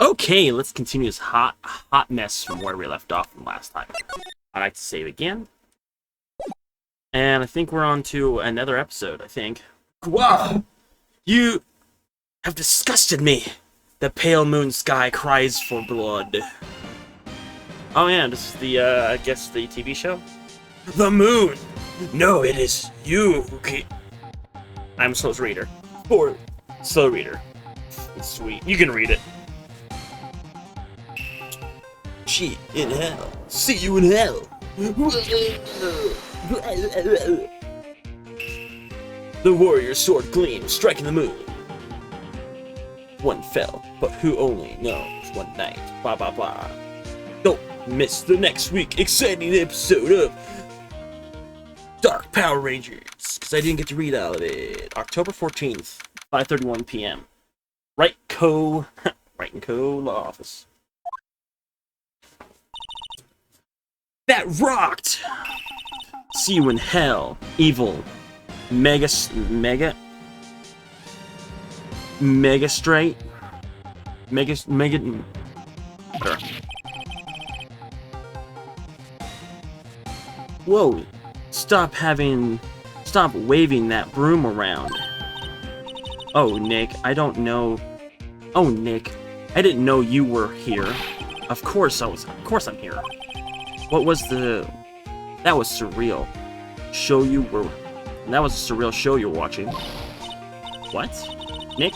Okay, let's continue this hot mess from where we left off from last time. I'd like to save again. And I think we're on to another episode, I think. Wow! You have disgusted me! The pale moon sky cries for blood. Oh yeah, this is the, I guess the TV show? The moon! No, it is you who keep... I'm a slow reader. Or slow reader. It's sweet. You can read it. She in hell. See you in hell. The warrior's sword gleams, striking the moon. One fell, but who only knows one night. Blah blah blah. Don't miss the next week exciting episode of Dark Power Rangers, because I didn't get to read all of it. October 14th, 5:31 p.m. Wright and Co. Law Office. That rocked! See you in hell, evil Mega Straight. Whoa, stop waving that broom around. Oh, Nick, I don't know. Oh, Nick, I didn't know you were here. Of course I'm here. What was that was surreal. That was a surreal show you're watching. What? Nick?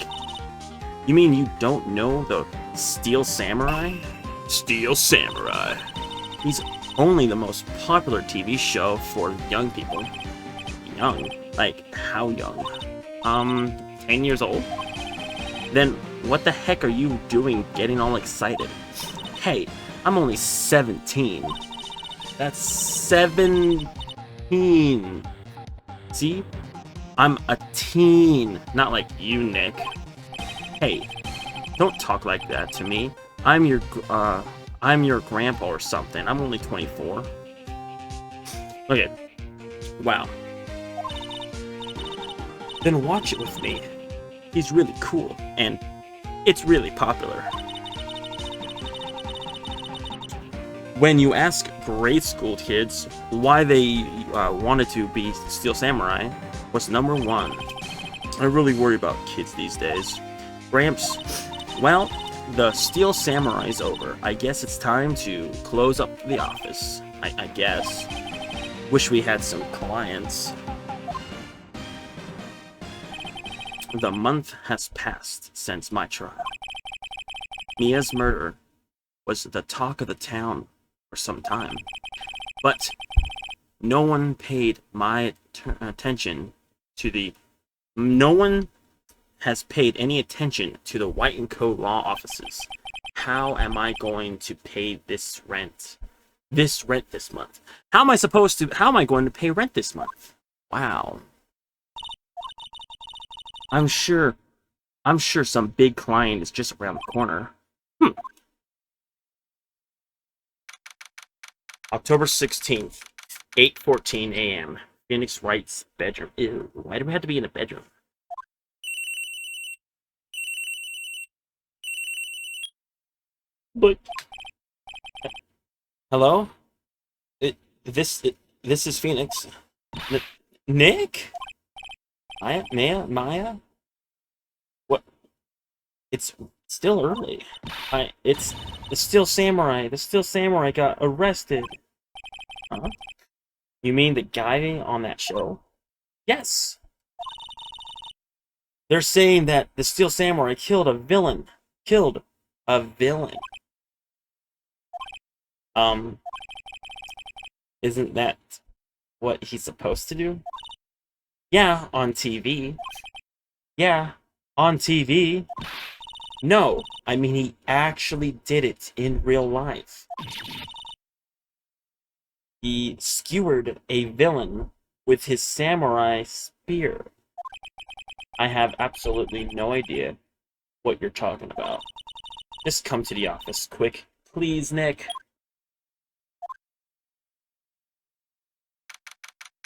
You mean you don't know the Steel Samurai? Steel Samurai. He's only the most popular TV show for young people. Young? Like, how young? 10 years old? Then what the heck are you doing getting all excited? Hey, I'm only 17. That's 17. See? I'm a teen. Not like you, Nick. Hey, don't talk like that to me. I'm your grandpa or something. I'm only 24. Okay. Wow. Then watch it with me. He's really cool, and it's really popular. When you ask grade school kids why they wanted to be Steel Samurai, what's number one? I really worry about kids these days. Gramps, well, the Steel Samurai's over. I guess it's time to close up the office. I guess. Wish we had some clients. The month has passed since my trial. Mia's murder was the talk of the town for some time, but no one paid my attention to the... No one has paid any attention to the Wright and Co. law offices. How am I going to pay this rent? This month? How am I going to pay rent this month? Wow. I'm sure some big client is just around the corner. October 16th, 8:14 a.m. Phoenix Wright's bedroom. Ew, why do we have to be in a bedroom? But hello? This is Phoenix. Nick? Maya? What? It's still early. It's the Steel Samurai. The Steel Samurai got arrested. Huh? You mean the guy on that show? Yes. They're saying that the Steel Samurai killed a villain. Isn't that what he's supposed to do? Yeah, on TV. Yeah, on TV. No, I mean he actually did it in real life. He skewered a villain with his samurai spear. I have absolutely no idea what you're talking about. Just come to the office, quick. Please, Nick.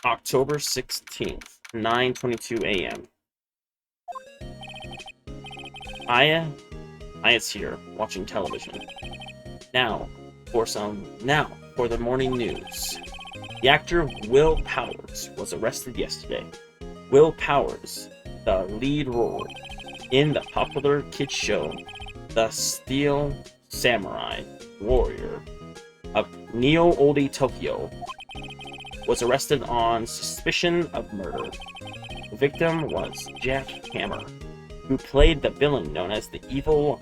October 16th, 9:22 a.m. Aya Aya's here, watching television. Now for the morning news. The actor Will Powers was arrested yesterday. Will Powers, the lead role in the popular kids show The Steel Samurai Warrior of Neo Oldie Tokyo, was arrested on suspicion of murder. The victim was Jack Hammer, who played the villain known as the evil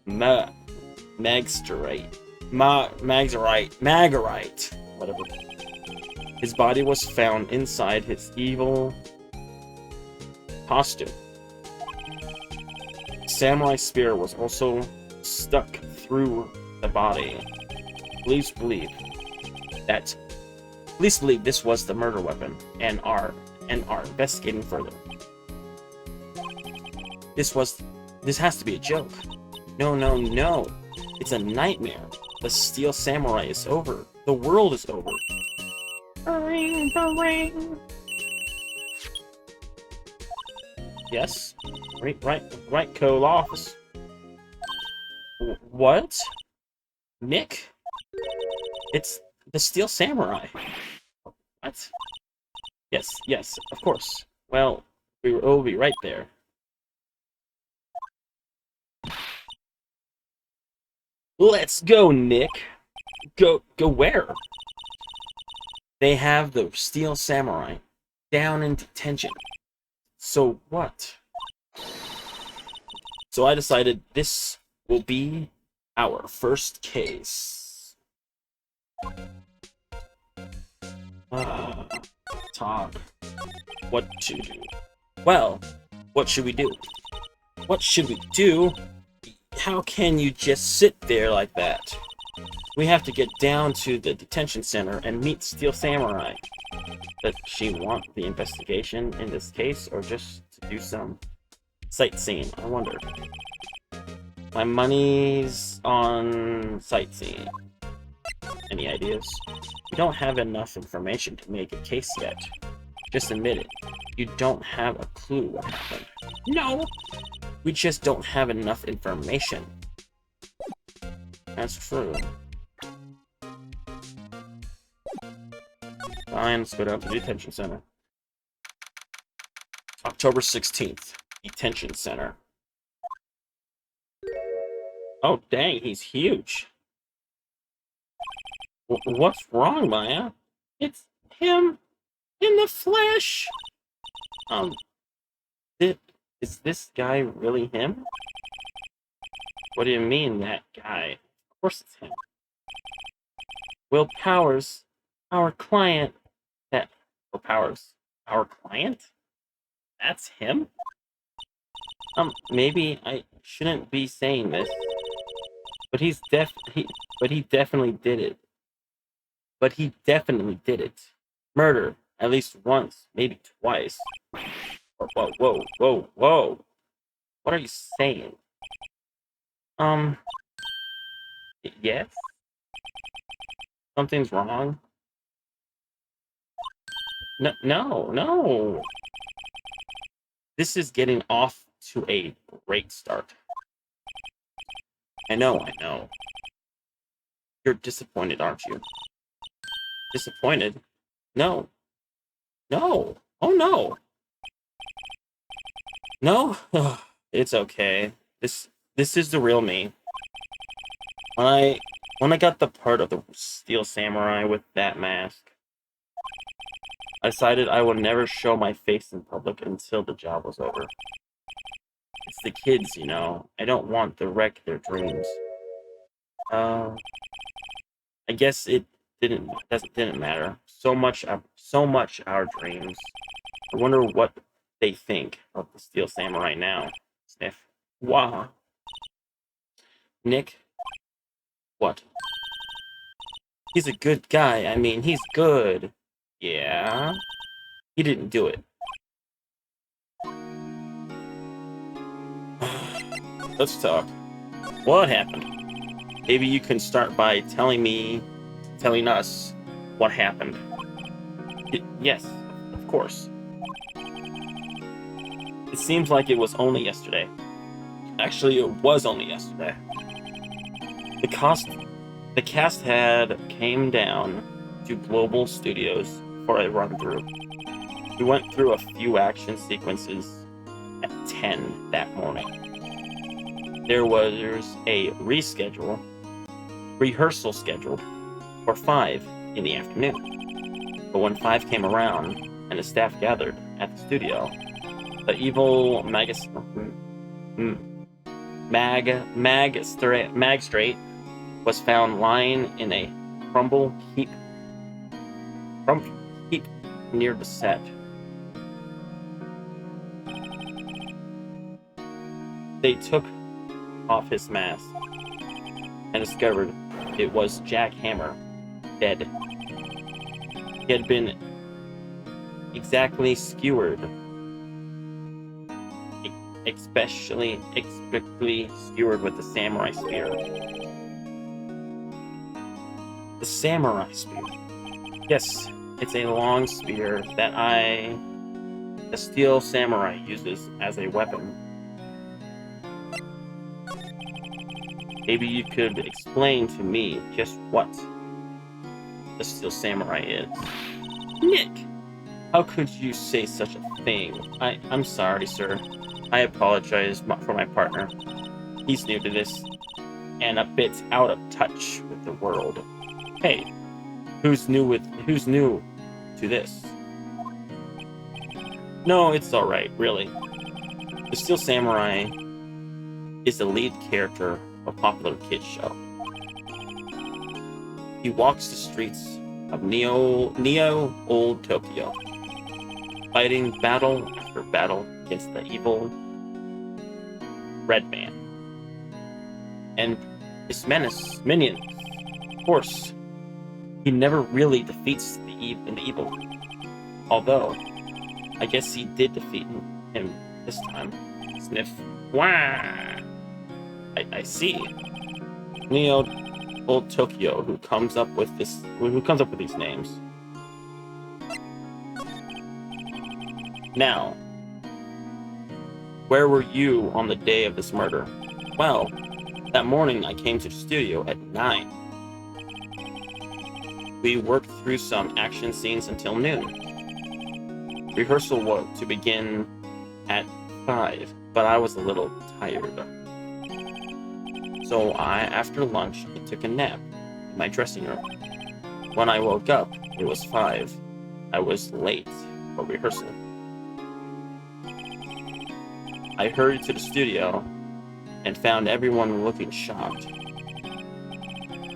Magsterite, whatever. His body was found inside his evil costume. Samurai spear was also stuck through the body. Police believe this was the murder weapon and are investigating further. This has to be a joke. No. It's a nightmare. The Steel Samurai is over. The world is over. Ring. Yes? Right, code office. What? Nick? It's the Steel Samurai. What? Yes, of course. Well, we'll be right there. Let's go, Nick. Go where? They have the Steel Samurai down in detention. So what? So I decided this will be our first case. Talk. What to do? Well, what should we do? How can you just sit there like that? We have to get down to the detention center and meet Steel Samurai. Does she want the investigation in this case, or just to do some sightseeing? I wonder. My money's on sightseeing. Any ideas? You don't have enough information to make a case yet. Just admit it. You don't have a clue what happened. No! We just don't have enough information. That's true. Fine, let's go down to the detention center. October 16th, detention center. Oh, dang, he's huge. What's wrong, Maya? It's him in the flesh. Is this guy really him? What do you mean, that guy? Of course it's him. Will Powers, our client. Will Powers, our client? That's him? Maybe I shouldn't be saying this, but he definitely did it. But he definitely did it. Murder, at least once, maybe twice. Whoa. What are you saying? Yes? Something's wrong? No. This is getting off to a great start. I know. You're disappointed, aren't you? Disappointed? No. Oh, no. No? It's okay. This is the real me. When I got the part of the Steel Samurai with that mask, I decided I would never show my face in public until the job was over. It's the kids, you know. I don't want to wreck their dreams. I guess it didn't matter. So much our dreams. I wonder what they think of the Steel Samurai now. Sniff. Wow. Nick? What? He's a good guy. I mean, he's good. Yeah? He didn't do it. Let's talk. What happened? Maybe you can start by telling us what happened. Yes, of course. It seems like it was only yesterday. Actually, it was only yesterday. The cost, the cast had came down to Global Studios for a run through. We went through a few action sequences at 10 that morning. There was a rehearsal schedule for 5 in the afternoon. But when 5 came around and the staff gathered at the studio, the evil Magistrate was found lying in a crumble heap near the set. They took off his mask and discovered it was Jack Hammer, dead. He had been exactly skewered, especially skewered with the samurai spear. The samurai spear. Yes, it's a long spear that the steel samurai uses as a weapon. Maybe you could explain to me just what the steel samurai is. Nick! How could you say such a thing? I'm sorry, sir. I apologize for my partner. He's new to this, and a bit out of touch with the world. Hey, who's new to this? No, it's alright, really. The Steel Samurai is the lead character of a popular kids show. He walks the streets of Neo Old Tokyo, fighting battle after battle against the evil Red Man and his minions. Of course, he never really defeats the evil, although I guess he did defeat him this time. Sniff. Wah! I see. Neo Old Tokyo, who comes up with these names. Now, where were you on the day of this murder? Well, that morning I came to the studio at 9. We worked through some action scenes until noon. Rehearsal was to begin at 5, but I was a little tired. So after lunch, I took a nap in my dressing room. When I woke up, it was 5. I was late for rehearsal. I hurried to the studio and found everyone looking shocked.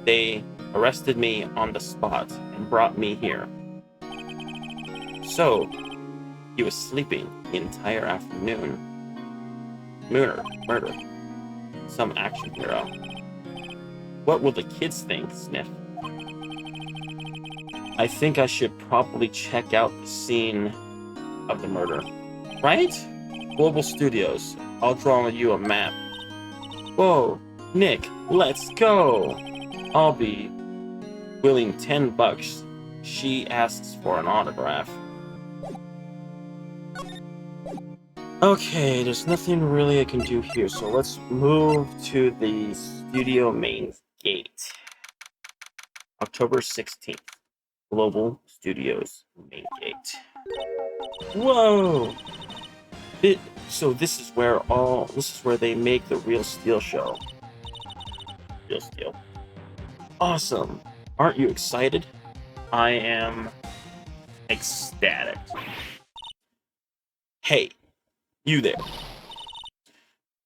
They arrested me on the spot and brought me here. So, he was sleeping the entire afternoon. Murder. Some action hero. What will the kids think, Sniff? I think I should probably check out the scene of the murder. Right? Global Studios. I'll draw you a map. Whoa, Nick, let's go! I'll be willing $10. She asks for an autograph. Okay, there's nothing really I can do here, so let's move to the studio main gate. October 16th, Global Studios main gate. Whoa! So this is where they make the Real Steel show. Real Steel. Awesome! Aren't you excited? I am ecstatic. Hey, you there.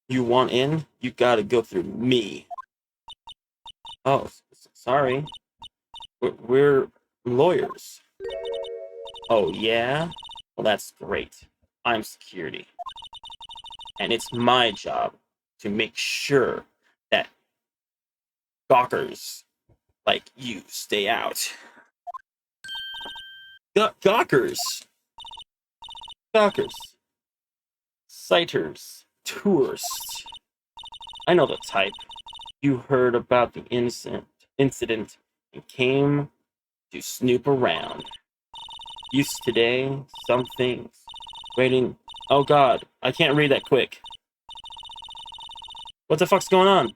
You want in? You gotta go through me. Oh, sorry. We're lawyers. Oh, yeah? Well, that's great. I'm security. And it's my job to make sure that gawkers like you stay out. Gawkers! Gawkers. Sighters. Tourists. I know the type. You heard about the incident and came to snoop around. Use today, some things. Waiting. Oh god, I can't read that quick. What the fuck's going on?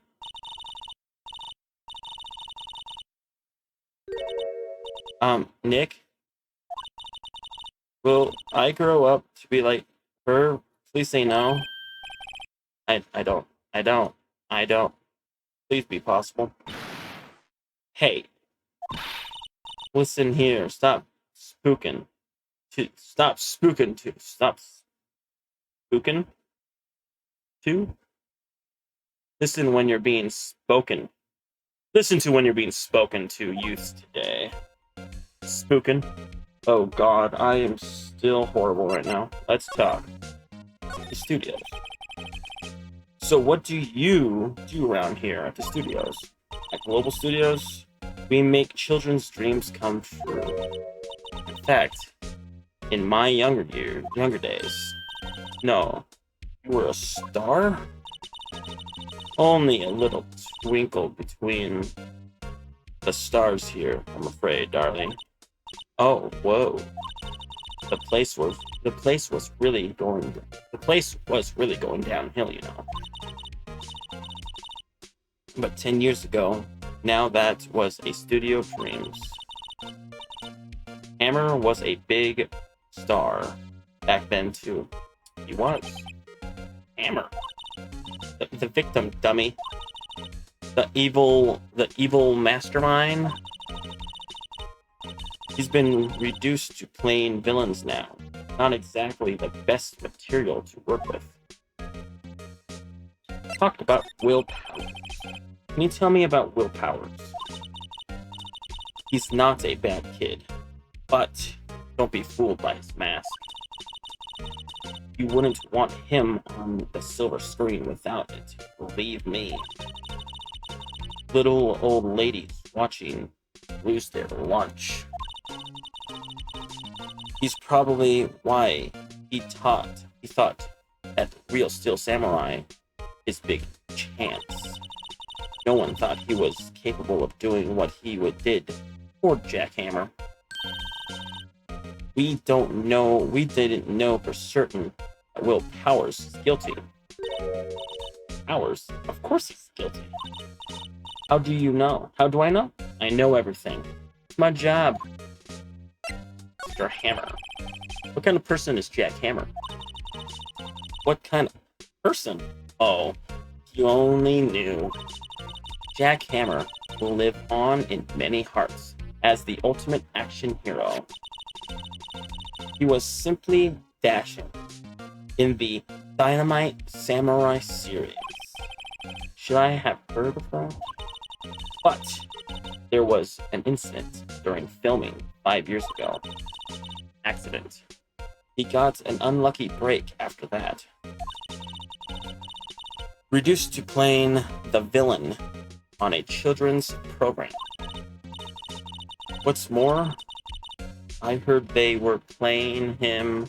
Nick? Will I grow up to be like her? Please say no. I don't. I don't. I don't. Please be possible. Hey, listen here. Stop spooking. Stop spooking. Stop spooking. To listen when you're being spoken. Listen to when you're being spoken to, youth today. Spooking. Oh God, I am still horrible right now. Let's talk. The studios. So what do you do around here at the studios? At Global Studios, we make children's dreams come true. In fact, in my younger days, no, you were a star? Only a little twinkle between the stars here, I'm afraid, darling. Oh, whoa. The place was really going downhill, you know. But 10 years ago, now that was a studio of dreams. Hammer was a big star back then too. He was. Hammer. The victim, dummy. The evil mastermind. He's been reduced to plain villains now. Not exactly the best material to work with. Talk about willpower. Can you tell me about Will Powers? He's not a bad kid, but don't be fooled by his mask. You wouldn't want him on the silver screen without it, believe me. Little old ladies watching lose their lunch. He's probably why he thought that Real Steel Samurai is big chance. No one thought he was capable of doing what he did. Poor Jackhammer. We didn't know for certain that Will Powers is guilty. Powers? Of course he's guilty. How do you know? How do I know? I know everything. It's my job. Mr. Hammer. What kind of person is Jack Hammer? What kind of person? Oh, you only knew. Jack Hammer will live on in many hearts as the ultimate action hero. He was simply dashing in the Dynamite Samurai series. Should I have heard of that? But there was an incident during filming 5 years ago. Accident. He got an unlucky break after that. Reduced to playing the villain on a children's program. What's more, I heard they were paying him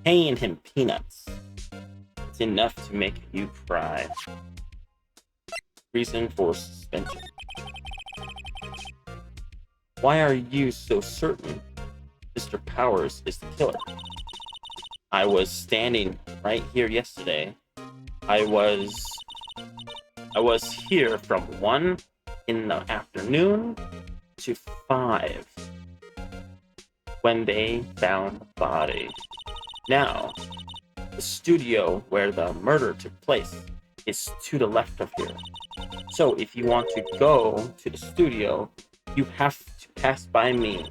peanuts. It's enough to make you cry. Reason for suspension. Why are you so certain Mr. Powers is the killer? I was standing right here yesterday. I was here from 1 in the afternoon to 5 when they found the body. Now, the studio where the murder took place is to the left of here. So if you want to go to the studio, you have to pass by me.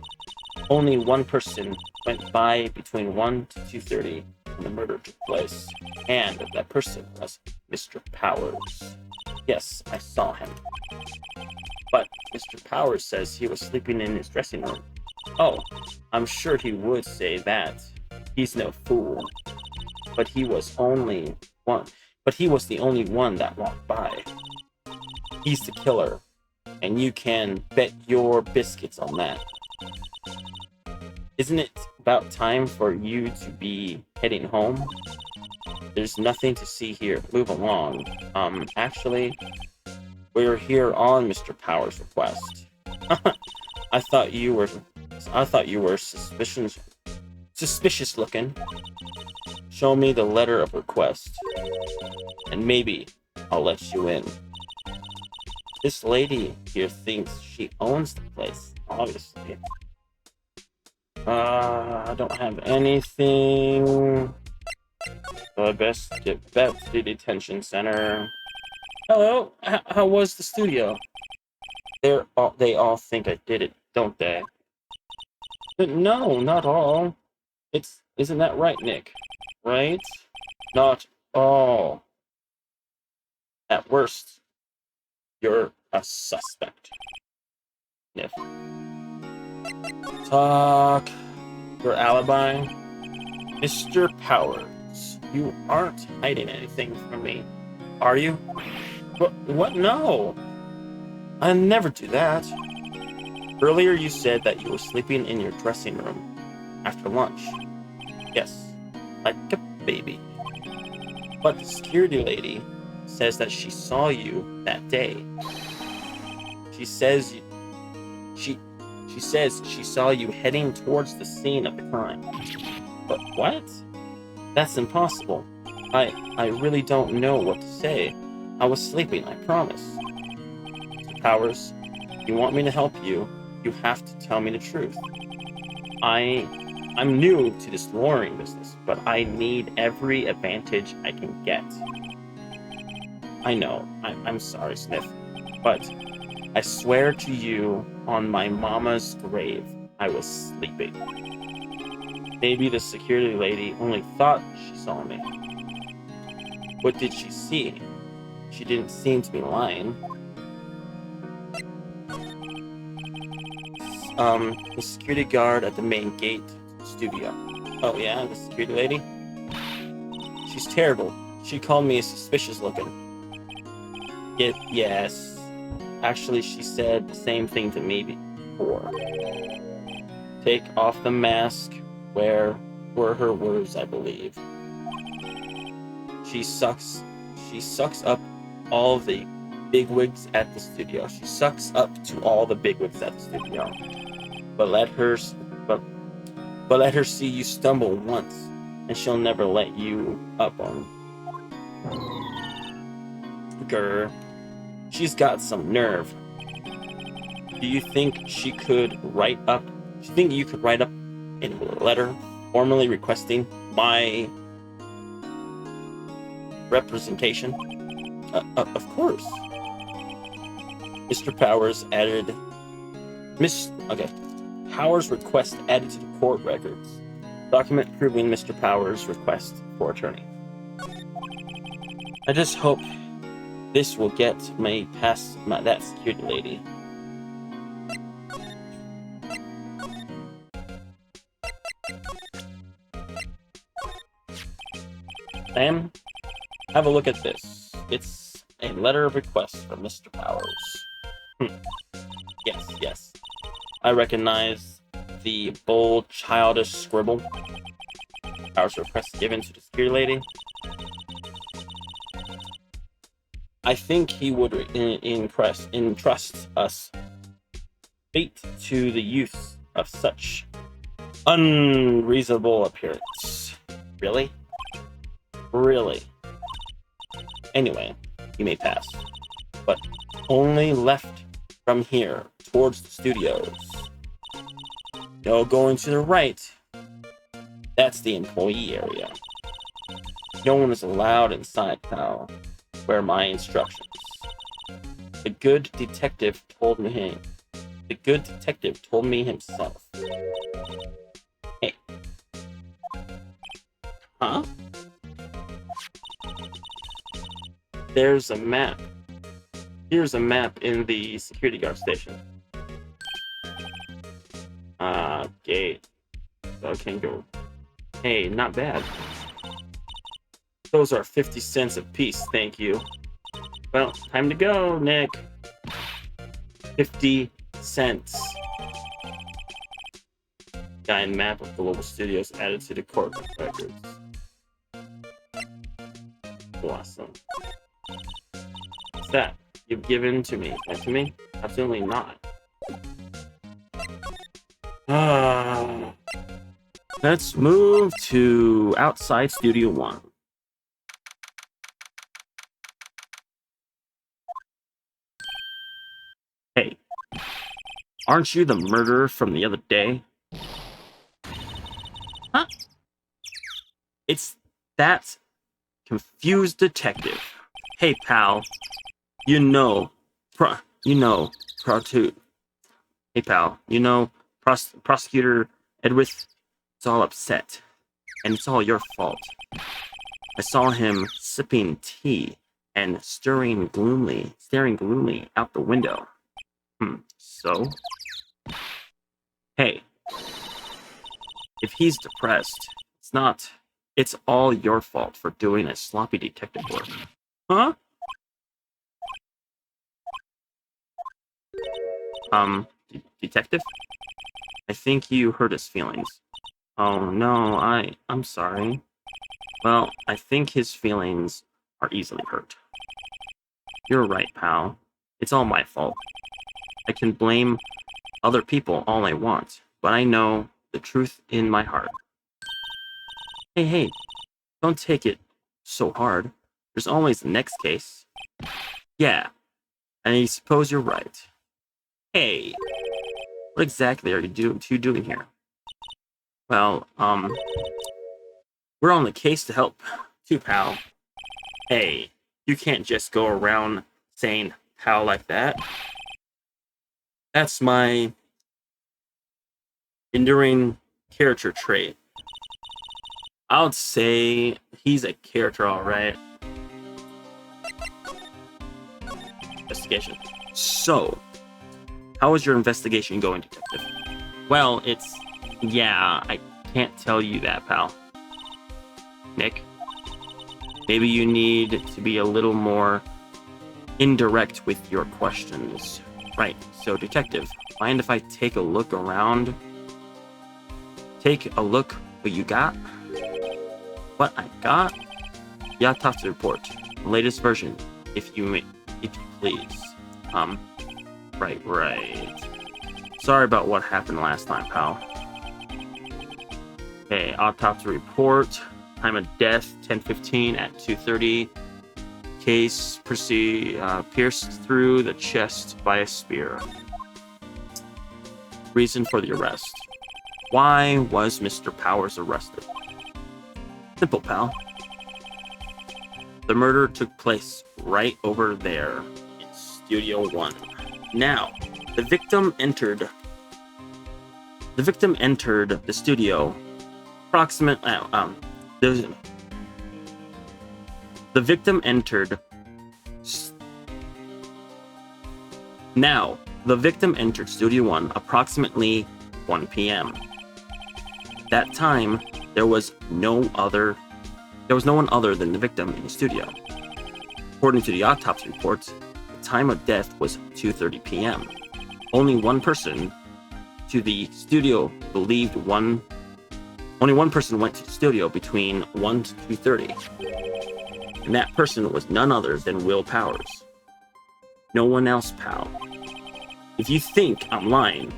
Only one person went by between 1 to 2:30 when the murder took place, and that person was Mr. Powers. Yes, I saw him. But Mr. Powers says he was sleeping in his dressing room. Oh, I'm sure he would say that. He's no fool. But he was the only one that walked by. He's the killer, and you can bet your biscuits on that. Isn't it about time for you to be heading home? There's nothing to see here. Move along. Actually, we're here on Mr. Powers' request. I thought you were suspicious looking. Show me the letter of request, and maybe I'll let you in. This lady here thinks she owns the place, obviously. I don't have anything. So I best get back to the detention center. Hello, how was the studio? They all think I did it, don't they? But no, not all. Isn't that right, Nick? Right? Not all. At worst, you're a suspect. Sniff. Talk. Your alibi? Mr. Powers, you aren't hiding anything from me, are you? What? No. I never do that. Earlier you said that you were sleeping in your dressing room after lunch. Yes, like a baby. But the security lady says that she saw you that day. She says she saw you heading towards the scene of the crime. But what? That's impossible. I really don't know what to say. I was sleeping, I promise. Mr. Powers, if you want me to help you, you have to tell me the truth. I'm new to this lawyering business, but I need every advantage I can get. I know, I'm sorry, Sniff, but I swear to you on my mama's grave, I was sleeping. Maybe the security lady only thought she saw me. What did she see? She didn't seem to be lying. The security guard at the main gate to the studio. Oh yeah, the security lady? She's terrible. She called me suspicious looking. Yes. Actually, she said the same thing to me before. Take off the mask, were her words, I believe. She sucks up all the bigwigs at the studio. She sucks up to all the bigwigs at the studio. But let her see you stumble once, and she'll never let you up on. Grr. She's got some nerve. Do you think you could write up a letter formally requesting my representation? Of course. Mr. Powers added. Powers' request added to the court records. Document proving Mr. Powers' request for attorney. I just hope this will get me past that security lady. Sam, have a look at this. It's a letter of request from Mr. Powers. Yes. I recognize the bold, childish scribble. Powers' request given to the security lady. I think he would entrust us fate to the use of such unreasonable appearance. Really? Anyway, you may pass. But only left from here towards the studios. No going to the right. That's the employee area. No one is allowed inside now. Where my instructions. The good detective told me himself. Hey. Huh? There's a map. Here's a map in the security guard station. Gate. So I can go. Hey, not bad. Those are 50 cents a piece, thank you. Well, time to go, Nick. 50 cents. Giant map of global studios added to the court records. Awesome. What's that? You've given to me. To me? Absolutely not. Let's move to outside Studio 1. Aren't you the murderer from the other day? Huh? It's that confused detective. Hey, pal. You know, pro, you know, protu. Hey, pal. Prosecutor Edwith is all upset, and it's all your fault. I saw him sipping tea and staring gloomily out the window. So? Hey, if he's depressed, it's all your fault for doing a sloppy detective work. Huh? Detective? I think you hurt his feelings. Oh no, I'm sorry. Well, I think his feelings are easily hurt. You're right, pal. It's all my fault. I can blame other people all I want, but I know the truth in my heart. Hey, don't take it so hard. There's always the next case. Yeah, and I suppose you're right. Hey, what exactly are you doing here? Well, we're on the case to help too, pal. Hey, you can't just go around saying pal like that. That's my enduring character trait. I would say he's a character, alright. Investigation. So, how is your investigation going, detective? Well, yeah, I can't tell you that, pal. Nick, maybe you need to be a little more indirect with your questions. Right, so detective, mind if I take a look around? Take a look what you got? What I got? The autopsy report, the latest version, if you please. Right. Sorry about what happened last time, pal. Okay, autopsy report. Time of death, 10:15 at 2:30. Case pierced through the chest by a spear. Reason for the arrest. Why was Mr. Powers arrested? Simple, pal. The murder took place right over there in Studio 1. Now, the victim entered the studio approximately the victim entered Studio 1 approximately 1 p.m. That time, there was no one other than the victim in the studio. According to the autopsy reports, the time of death was 2:30 p.m. Only one person went to the studio between 1 to 2:30. And that person was none other than Will Powers. No one else, pal. If you think I'm lying,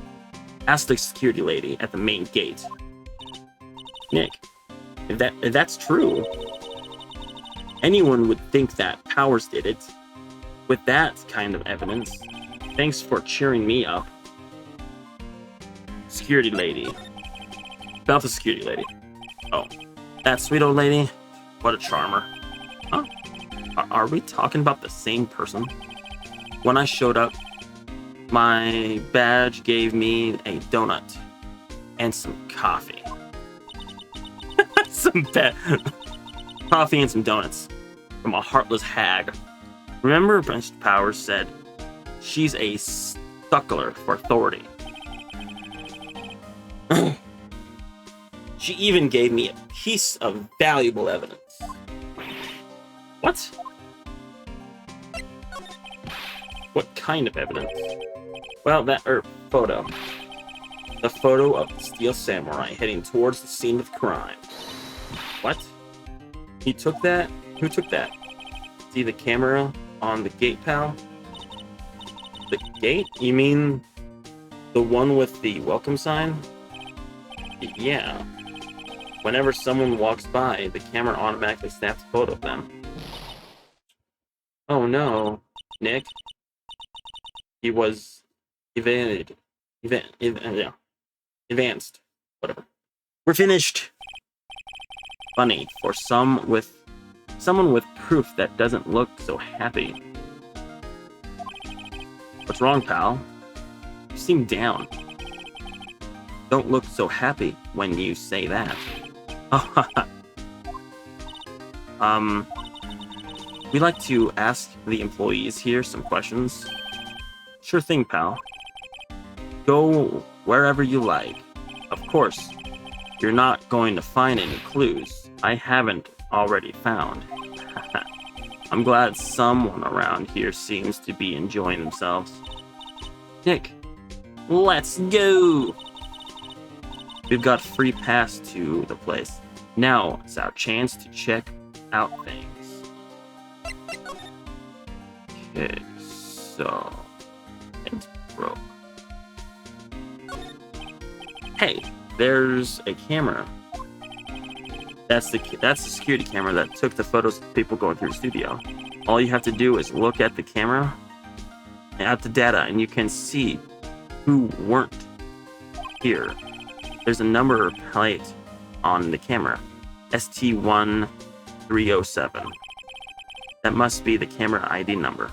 ask the security lady at the main gate. Nick, if that's true, anyone would think that Powers did it. With that kind of evidence, thanks for cheering me up. Security lady. About the security lady. Oh, that sweet old lady? What a charmer. Huh? Are we talking about the same person? When I showed up, my badge gave me a donut and some coffee. Coffee and some donuts from a heartless hag. Remember, Mr. Powers said, she's a suckler for authority. She even gave me a piece of valuable evidence. What? What kind of evidence? Well, photo. The photo of the Steel Samurai heading towards the scene of the crime. What? He took that? Who took that? See the camera on the gate, pal? The gate? You mean the one with the welcome sign? Yeah. Whenever someone walks by, the camera automatically snaps a photo of them. Oh no, Nick. He was evaded. Yeah. Advanced. Whatever. We're finished. Funny for someone with proof that doesn't look so happy. What's wrong, pal? You seem down. Don't look so happy when you say that. We like to ask the employees here some questions. Sure thing, pal. Go wherever you like. Of course, you're not going to find any clues I haven't already found. I'm glad someone around here seems to be enjoying themselves. Nick, let's go! We've got free pass to the place. Now it's our chance to check out things. Okay, so it's broke. Hey, there's a camera. That's the security camera that took the photos of people going through the studio. All you have to do is look at the camera, at the data, and you can see who weren't here. There's a number plate on the camera, ST1307. That must be the camera ID number.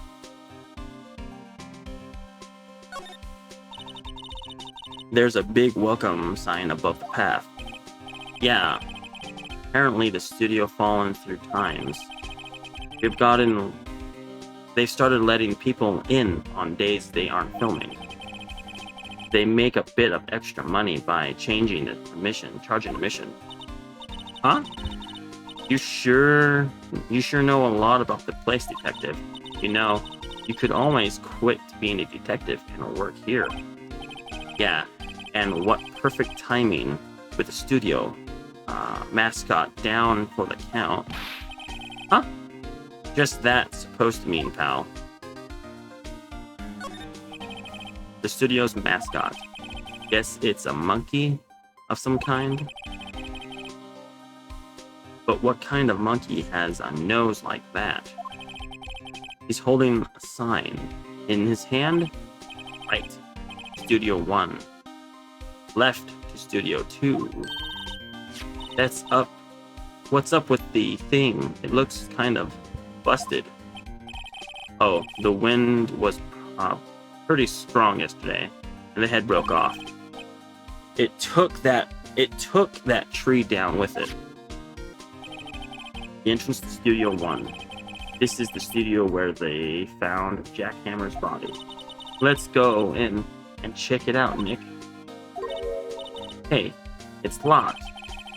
There's a big welcome sign above the path. Yeah, apparently the studio fallen through times. They've started letting people in on days they aren't filming. They make a bit of extra money by charging admission. Huh? You sure know a lot about the place, detective. You know, you could always quit being a detective and work here. Yeah, and what perfect timing with the studio mascot down for the count. Huh? Just that's supposed to mean, pal. The studio's mascot. Guess it's a monkey of some kind. But what kind of monkey has a nose like that? He's holding a sign in his hand. Right. Studio 1. Left to Studio 2. That's up. What's up with the thing? It looks kind of busted. Oh, the wind was pretty strong yesterday, and the head broke off. It took that tree down with it. The entrance to Studio 1. This is the studio where they found Jack Hammer's body. Let's go in and check it out, Nick. Hey, it's locked.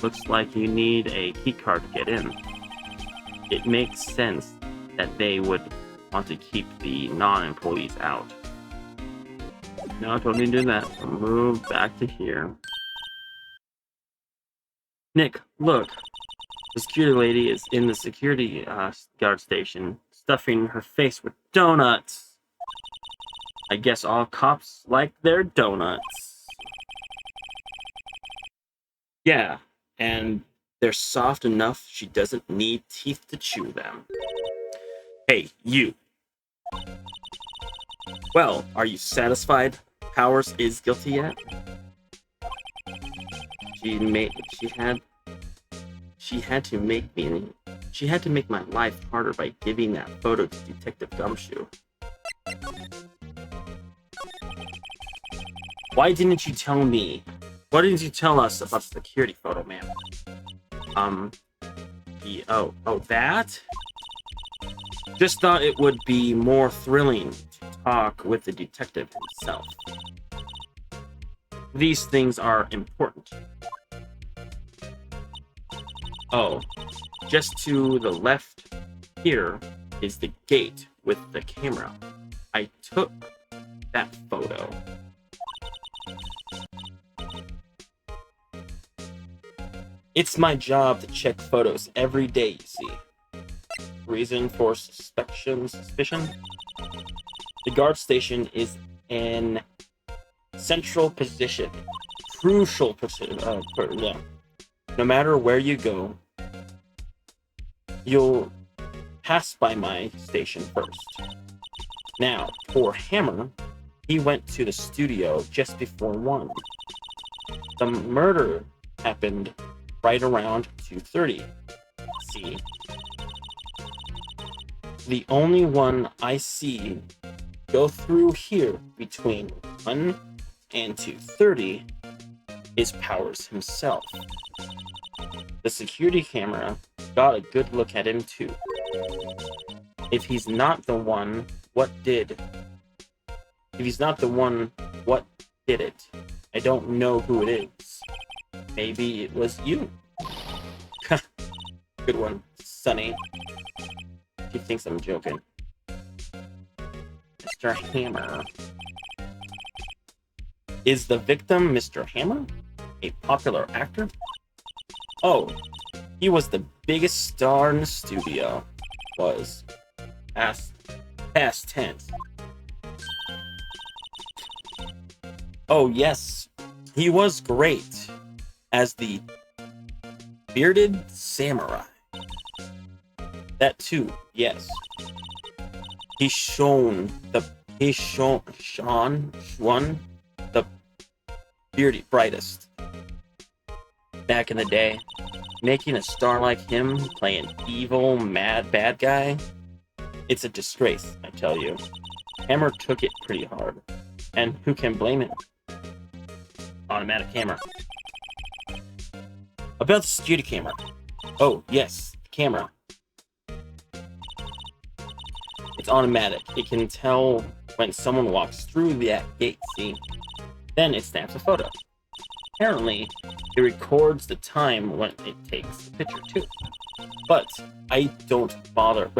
Looks like you need a keycard to get in. It makes sense that they would want to keep the non-employees out. No, don't need to do that. I'll move back to here. Nick, look. The security lady is in the security guard station, stuffing her face with donuts. I guess all cops like their donuts. Yeah, and they're soft enough she doesn't need teeth to chew them. Hey, you. Well, are you satisfied? Powers is guilty yet? She had to make my life harder by giving that photo to Detective Gumshoe. Why didn't you tell me? Why didn't you tell us about the security photo, man? That? Just thought it would be more thrilling to talk with the detective himself. These things are important. Oh, just to the left here is the gate with the camera. I took that photo. It's my job to check photos every day, you see. Reason for suspicion? The guard station is in central position. Crucial position. No matter where you go, you'll pass by my station first. Now, poor Hammer He went to the studio just before 1. The murder happened right around 2:30. See? The only one I see go through here between 1 and 2:30 is Powers himself. The security camera got a good look at him too. If he's not the one, what did? If he's not the one, what did it? I don't know who it is. Maybe it was you. Good one, Sonny. He thinks I'm joking. Mr. Hammer. Is the victim Mr. Hammer? A popular actor? Oh, he was the biggest star in the studio. Was. Past tense. Oh, yes. He was great as the bearded samurai. That too, yes. He shone the bearded brightest. Back in the day, making a star like him play an evil, mad bad guy, it's a disgrace, I tell you. Hammer took it pretty hard. And who can blame him? Automatic camera. About the security camera. Oh, yes, the camera. It's automatic. It can tell when someone walks through that gate, see? Then it snaps a photo. Apparently, it records the time when it takes the picture too. But don't bother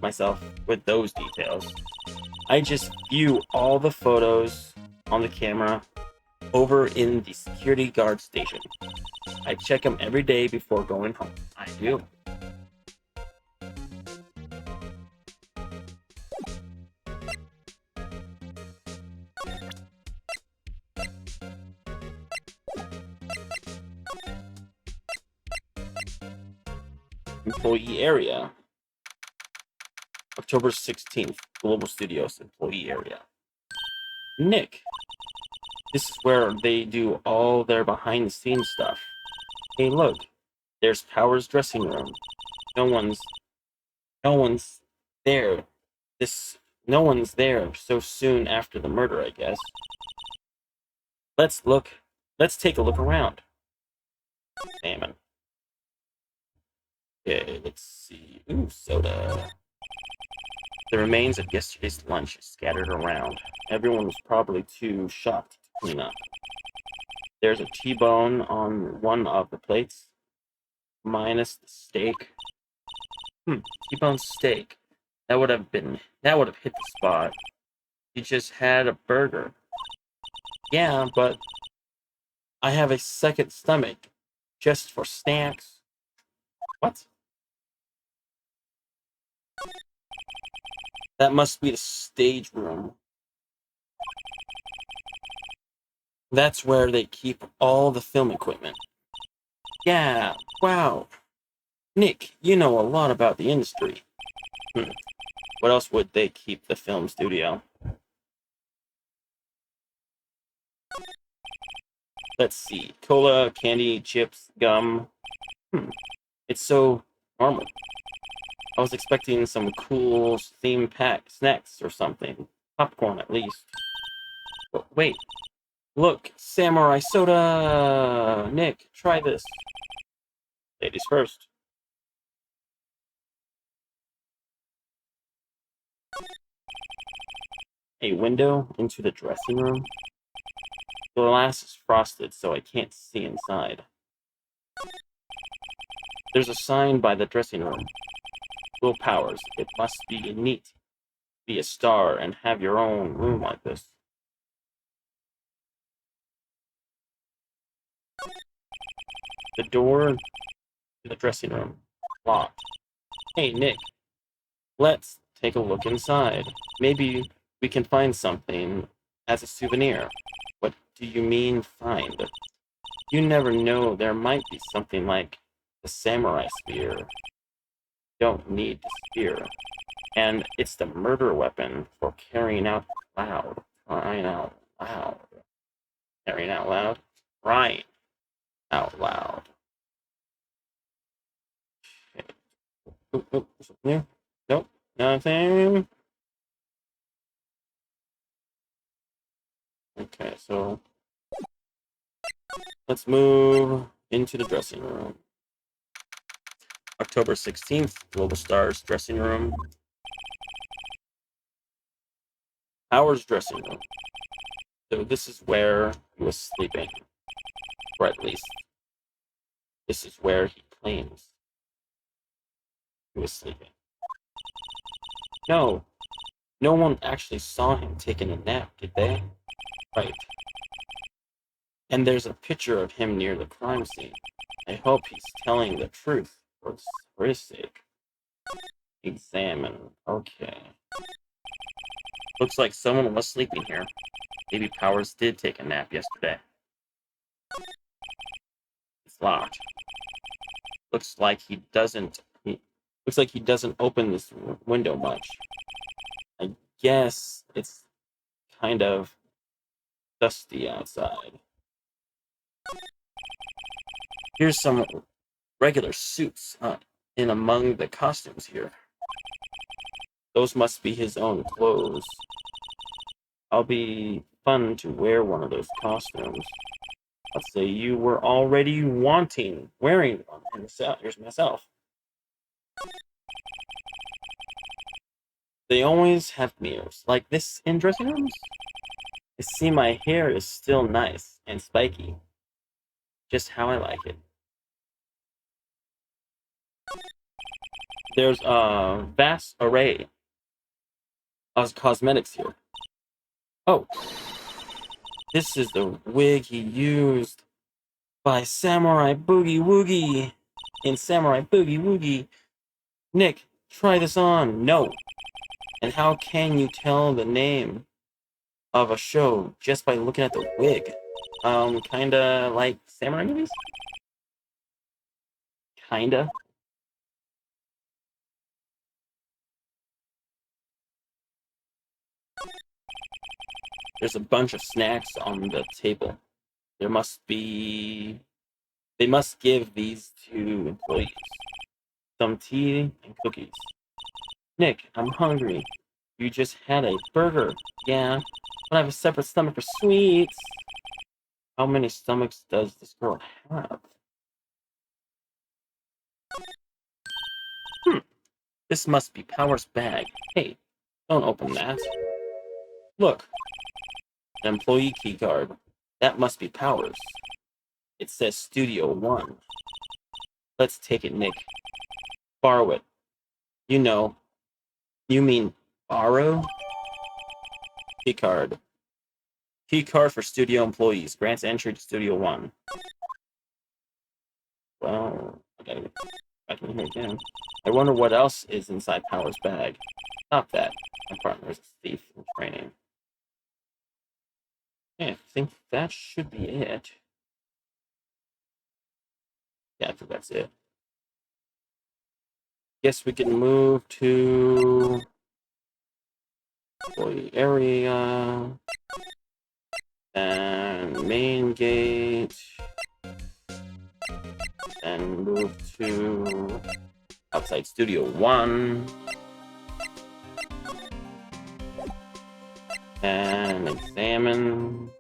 myself with those details. I just view all the photos on the camera over in the security guard station. I check them every day before going home. I do. Employee area. October 16th, Global Studios employee area. Nick. This is where they do all their behind the scenes stuff. Hey, look. There's Power's dressing room. No one's there. No one's there so soon after the murder, I guess. Let's take a look around. Salmon. Okay, let's see. Ooh, soda. The remains of yesterday's lunch scattered around. Everyone was probably too shocked to clean up. There's a T-bone on one of the plates, minus the steak. T-bone steak. That would have hit the spot. You just had a burger. Yeah, but I have a second stomach, just for snacks. What? That must be the stage room. That's where they keep all the film equipment. Yeah, wow. Nick, you know a lot about the industry. What else would they keep the film studio? Let's see. Cola, candy, chips, gum. It's so normal. I was expecting some cool theme pack snacks or something. Popcorn, at least. But wait. Look, samurai soda! Nick, try this. Ladies first. A window into the dressing room. The glass is frosted, so I can't see inside. There's a sign by the dressing room. Will Powers, it must be neat. Be a star and have your own room like this. The door to the dressing room. Locked. Hey, Nick. Let's take a look inside. Maybe we can find something as a souvenir. What do you mean, find? You never know, there might be something like the samurai spear. Don't need the spear. And it's the murder weapon for carrying out loud. Crying out loud. Crying out loud. Crying out loud. Okay. Oop, oop, something new? Nope. Nothing. Okay, so let's move into the dressing room. October 16th, Global Stars dressing room. Howard's dressing room. So this is where he was sleeping. Or at least, this is where he claims he was sleeping. No, no one actually saw him taking a nap, did they? Right. And there's a picture of him near the crime scene. I hope he's telling the truth for his sake. Examine. Okay. Looks like someone was sleeping here. Maybe Powers did take a nap yesterday. It's locked. Looks like he doesn't open this window much. I guess it's kind of dusty outside. Here's some regular suits in among the costumes here. Those must be his own clothes. I'll be fun to wear one of those costumes. Let's say you were already wearing one. Here's myself. They always have mirrors like this in dressing rooms. You see, my hair is still nice and spiky. Just how I like it. There's a vast array of cosmetics here. Oh, this is the wig he used by Samurai Boogie Woogie in Samurai Boogie Woogie. Nick, try this on. No. And how can you tell the name of a show just by looking at the wig? Kinda like samurai movies? Kinda. There's a bunch of snacks on the table. They must give these to employees. Some tea and cookies. Nick, I'm hungry. You just had a burger. Yeah, but I have a separate stomach for sweets. How many stomachs does this girl have? This must be Power's bag. Hey, don't open that. Look, an employee key card. That must be Power's. It says Studio One. Let's take it, Nick. Borrow it. You mean borrow? Key card. Key card for studio employees. Grants entry to Studio One. Well, I gotta get back in here again. I wonder what else is inside Power's bag. Stop that. My partner is a thief in training. Yeah, I think that should be it. Yeah, I think that's it. Guess we can move to employee area and main gate and move to outside Studio One and examine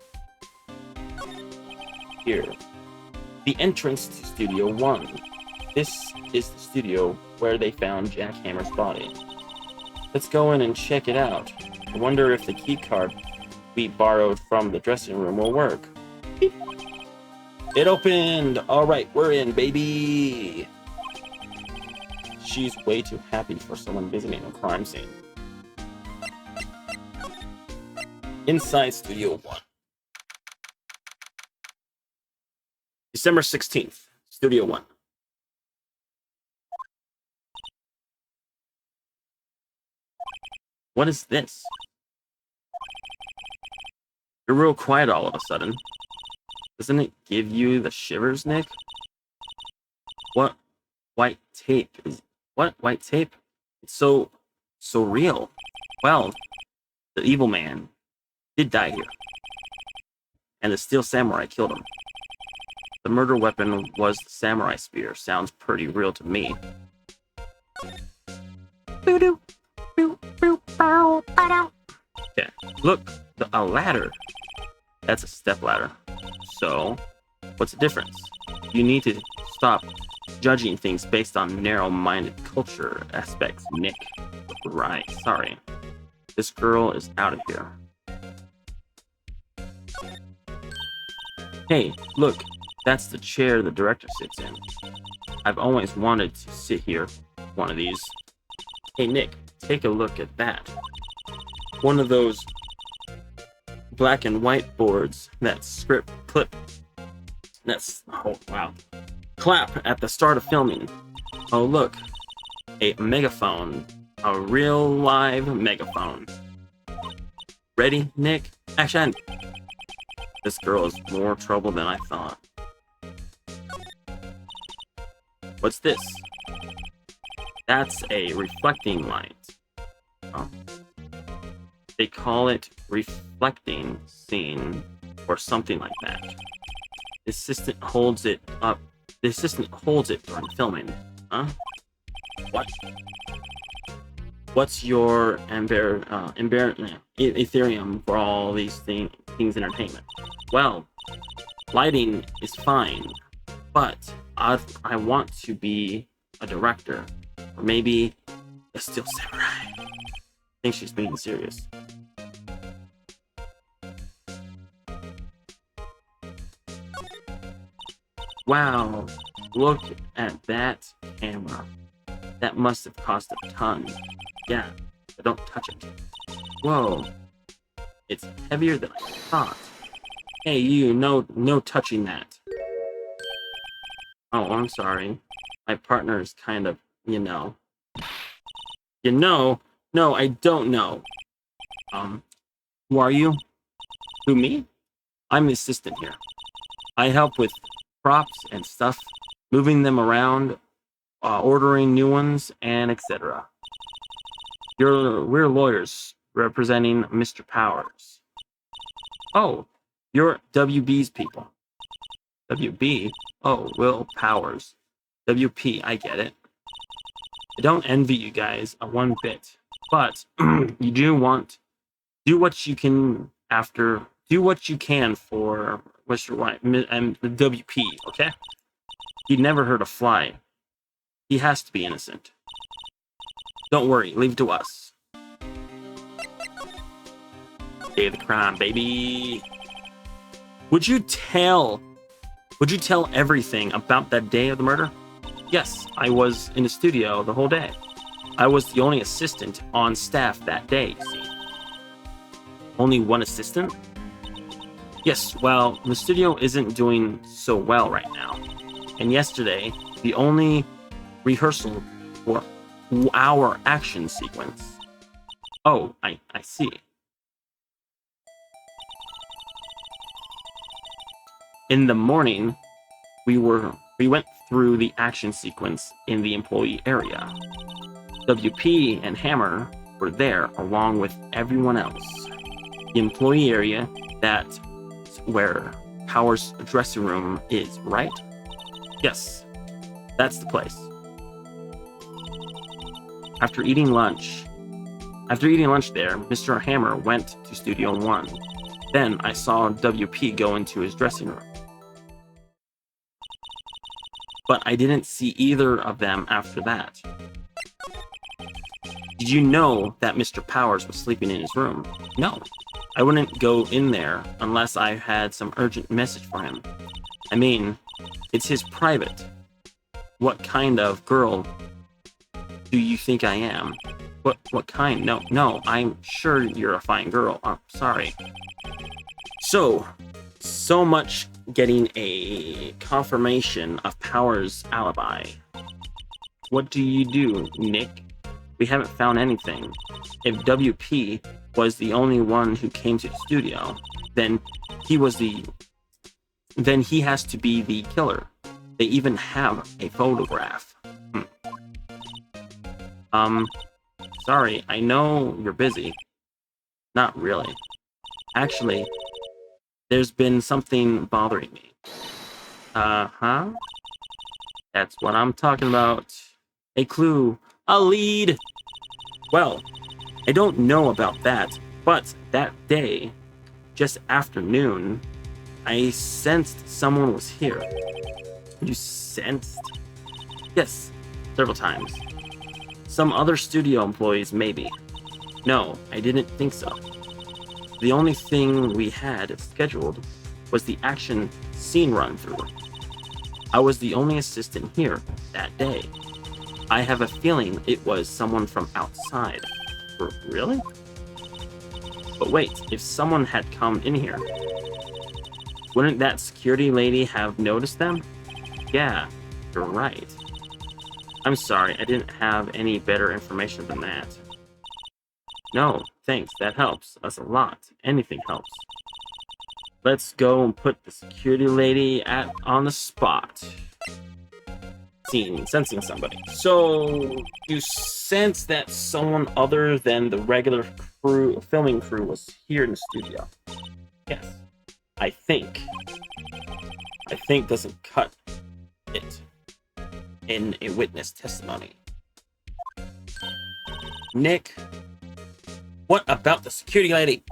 here. The entrance to Studio One. This is the studio where they found Jack Hammer's body. Let's go in and check it out. I wonder if the key card we borrowed from the dressing room will work. It opened! Alright, we're in, baby! She's way too happy for someone visiting a crime scene. Inside Studio One. December 16th, Studio One. What is this? You're real quiet all of a sudden. Doesn't it give you the shivers, Nick? What white tape is... What white tape? It's so real. Well, the evil man did die here, and the steel samurai killed him. The murder weapon was the samurai spear. Sounds pretty real to me. Okay, look, a ladder. That's a step ladder. So, what's the difference? You need to stop judging things based on narrow-minded culture aspects, Nick. Right, sorry. This girl is out of here. Hey, look, that's the chair the director sits in. I've always wanted to sit here, one of these. Hey, Nick, take a look at that. One of those black and white boards that oh wow. Clap at the start of filming. Oh look, a megaphone. A real live megaphone. Ready, Nick? Action! This girl is more trouble than I thought. What's this? That's a reflecting light. Oh. They call it reflecting scene or something like that. The assistant holds it up. The assistant holds it during filming. Huh? What? What's your Ethereum for all these things entertainment? Well, lighting is fine, but I want to be a director, or maybe a steel samurai. I think she's being serious. Wow, look at that camera. That must have cost a ton. Yeah, but don't touch it. Whoa, it's heavier than I thought. Hey, you, no touching that. Oh, I'm sorry. My partner is kind of, you know. You know? No, I don't know. Who are you? Who, me? I'm the assistant here. I help with props and stuff, moving them around, ordering new ones, and etc. We're lawyers representing Mr. Powers. Oh, you're WB's people. WB? Oh, Will Powers. WP, I get it. I don't envy you guys one bit, but you do what you can for Mr. Wright and the WP, okay? He never hurt a fly. He has to be innocent. Don't worry, leave it to us. Day of the crime, baby. Would you tell everything about that day of the murder? Yes, I was in the studio the whole day. I was the only assistant on staff that day, see? Only one assistant? Yes, well, the studio isn't doing so well right now. And yesterday, the only rehearsal for our action sequence. Oh, I see. In the morning, we went through the action sequence in the employee area. WP and Hammer were there along with everyone else. The employee area, that's where Power's dressing room is, right? Yes, that's the place. After eating lunch there, Mr. Hammer went to Studio 1. Then I saw WP go into his dressing room. But I didn't see either of them after that. Did you know that Mr. Powers was sleeping in his room? No. I wouldn't go in there unless I had some urgent message for him. I mean, it's his private. What kind of girl do you think I am? What kind? No, I'm sure you're a fine girl. I'm sorry. So much getting a confirmation of Power's alibi. What do you do, Nick? We haven't found anything. If WP was the only one who came to the studio, then he has to be the killer. They even have a photograph. Sorry, I know you're busy. Not really. Actually, there's been something bothering me. Uh-huh. That's what I'm talking about. A clue. A lead. Well, I don't know about that, but that day, just after noon, I sensed someone was here. You sensed? Yes, several times. Some other studio employees, maybe. No, I didn't think so. The only thing we had scheduled was the action scene run through. I was the only assistant here that day. I have a feeling it was someone from outside. Really? But wait, if someone had come in here, wouldn't that security lady have noticed them? Yeah, you're right. I'm sorry, I didn't have any better information than that. No, thanks, that helps us a lot. Anything helps. Let's go and put the security lady on the spot. Sensing somebody. So you sense that someone other than the regular filming crew was here in the studio. Yes. I think doesn't cut it in a witness testimony. Nick, what about the security lady?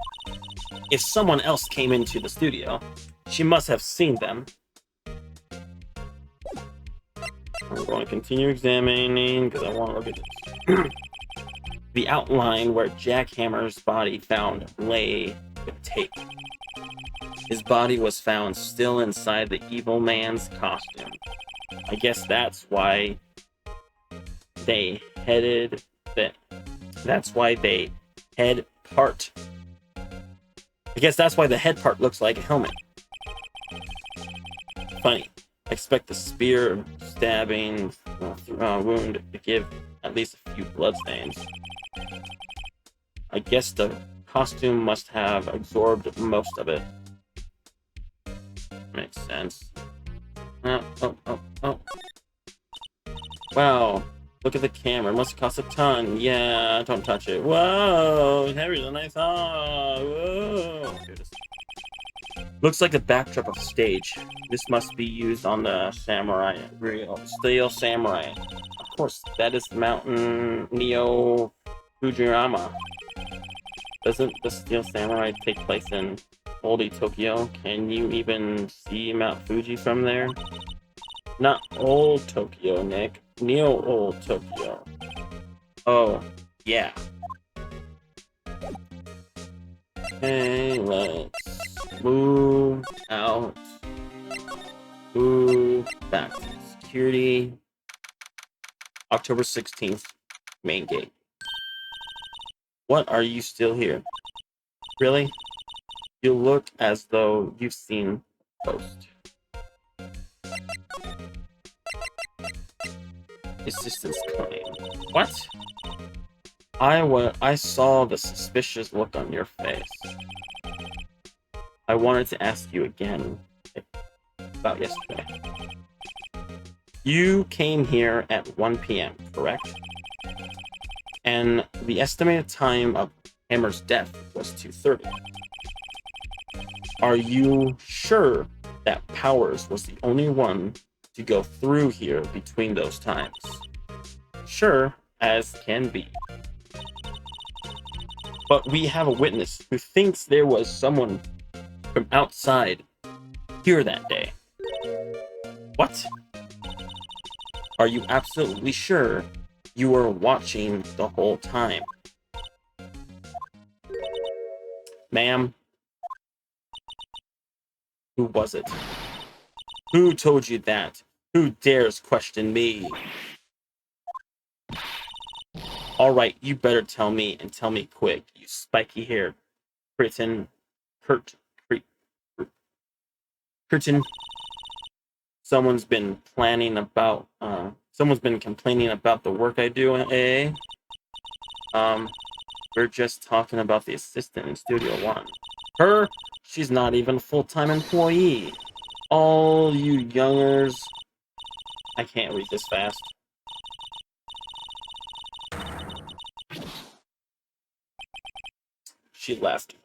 If someone else came into the studio, she must have seen them. I'm going to continue examining because I want to look at this. The outline where Jack Hammer's body found lay with tape. His body was found still inside the evil man's costume. I guess that's why they headed that. That's why they head part. I guess that's why the head part looks like a helmet. Funny. Expect the spear stabbing wound to give at least a few bloodstains. I guess the costume must have absorbed most of it. Makes sense. Oh. Wow. Look at the camera. It must cost a ton. Yeah, don't touch it. Whoa, heavier than I thought. Whoa. Looks like the backdrop of a stage. This must be used on the samurai, real steel samurai. Of course, that is Mountain Neo Fujiyama. Doesn't the steel samurai take place in old Tokyo? Can you even see Mount Fuji from there? Not old Tokyo, Nick. Neo old Tokyo. Oh, yeah. Okay, let's move out. Move back to security. October 16th, main gate. What, are you still here? Really? You look as though you've seen Ghost. Assistance claim. What? I saw the suspicious look on your face. I wanted to ask you again about yesterday. You came here at 1 p.m., correct? And the estimated time of Hammer's death was 2:30. Are you sure that Powers was the only one to go through here between those times? Sure as can be. But we have a witness who thinks there was someone from outside here that day. What? Are you absolutely sure you were watching the whole time? Ma'am? Who was it? Who told you that? Who dares question me? Alright, you better tell me, and tell me quick, you spiky-haired Curtin. Someone's been complaining about the work I do, eh? We're just talking about the assistant in Studio One. Her? She's not even a full-time employee. All you youngers... I can't read this fast. She left.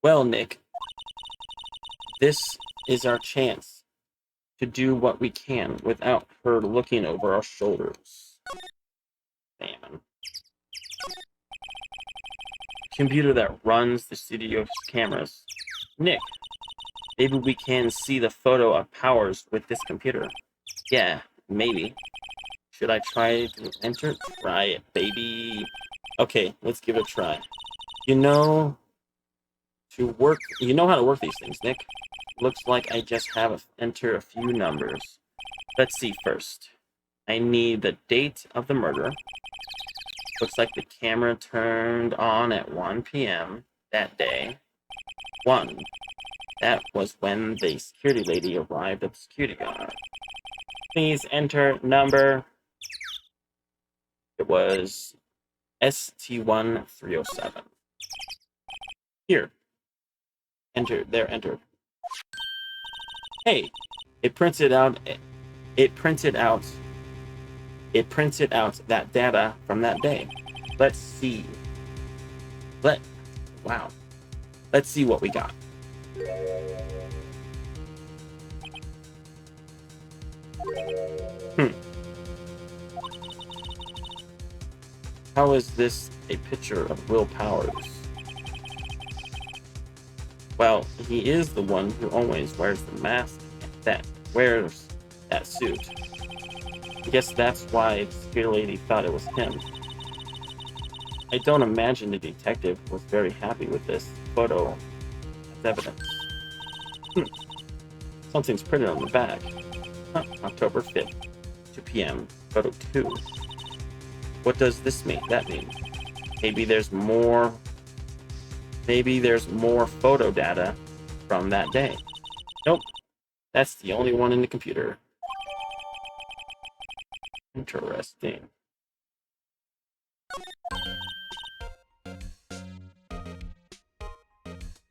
Well, Nick, this is our chance to do what we can without her looking over our shoulders. Damn. Computer that runs the studio's cameras. Nick, maybe we can see the photo of Powers with this computer. Yeah, maybe. Should I try to enter? Try it, baby. Okay, let's give it a try. You know you know how to work these things, Nick. Looks like I just have to enter a few numbers. Let's see first. I need the date of the murder. Looks like the camera turned on at 1 p.m. that day. 1. That was when the security lady arrived at the security guard. Please enter number. It was ST1307. Here. Enter. There, entered. Hey, it printed out. It printed out. It printed out that data from that day. Let's see. Wow. Let's see what we got. How is this a picture of Will Powers? Well, he is the one who always wears the mask that wears that suit. I guess that's why the security lady thought it was him. I don't imagine the detective was very happy with this photo as evidence. Something's printed on the back. October 5th, 2 p.m., photo 2. What does this mean? That mean? Maybe there's more photo data from that day. Nope. That's the only one in the computer. Interesting.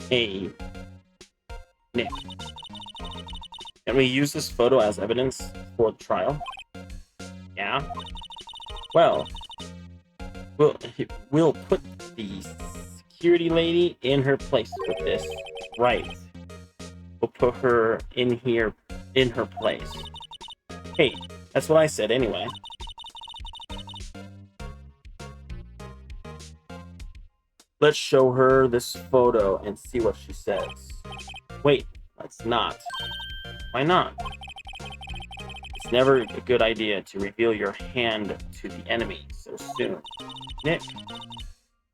Hey, Nick. Can we use this photo as evidence for the trial? Yeah? Well, we'll put the security lady in her place with this. Right. We'll put her in here, in her place. Hey, that's what I said anyway. Let's show her this photo and see what she says. Wait, let's not. Why not? It's never a good idea to reveal your hand to the enemy so soon. Nick,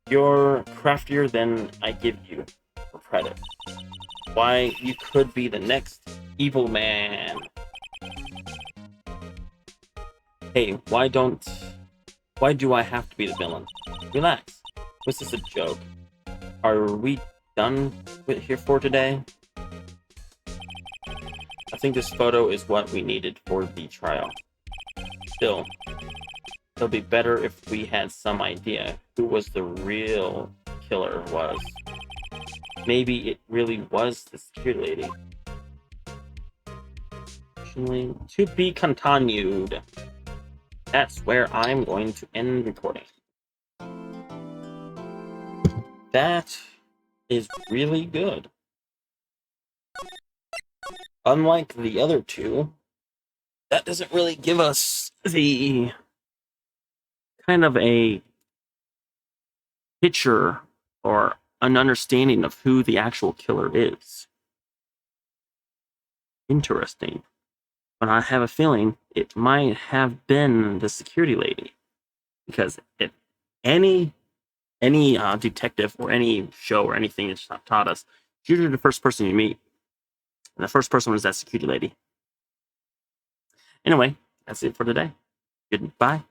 you're craftier than I give you for credit. Why, you could be the next evil man. Hey, why do I have to be the villain? Relax. Was this a joke? Are we done here for today? I think this photo is what we needed for the trial. Still, it'll be better if we had some idea who was the real killer was. Maybe it really was the security lady. To be continued. That's where I'm going to end recording. That is really good. Unlike the other two, that doesn't really give us the kind of a picture or an understanding of who the actual killer is. Interesting. But I have a feeling it might have been the security lady. Because if any detective or any show or anything that's taught us, it's usually the first person you meet. And the first person was that security lady. Anyway, that's it for today. Goodbye.